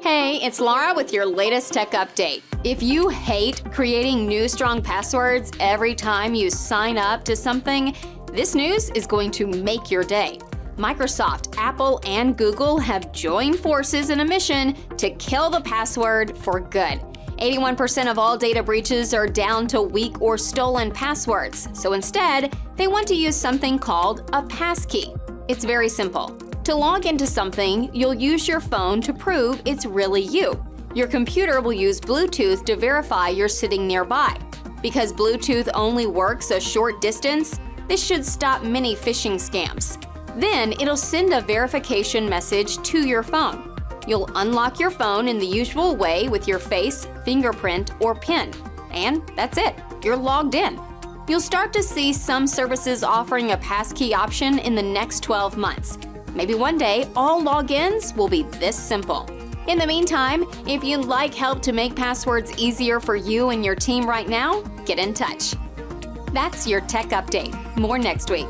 Hey, it's Laura with your latest tech update. If you hate creating new strong passwords every time you sign up to something, this news is going to make your day. Microsoft, Apple, and Google have joined forces in a mission to kill the password for good. 81% of all data breaches are down to weak or stolen passwords, so instead, they want to use something called a PassKey. It's very simple. To log into something, you'll use your phone to prove it's really you. Your computer will use Bluetooth to verify you're sitting nearby. Because Bluetooth only works a short distance, this should stop many phishing scams. Then it'll send a verification message to your phone. You'll unlock your phone in the usual way with your face, fingerprint, or PIN. And that's it, you're logged in. You'll start to see some services offering a PassKey option in the next 12 months. Maybe one day, all logins will be this simple. In the meantime, if you'd like help to make passwords easier for you and your team right now, get in touch. That's your tech update. More next week.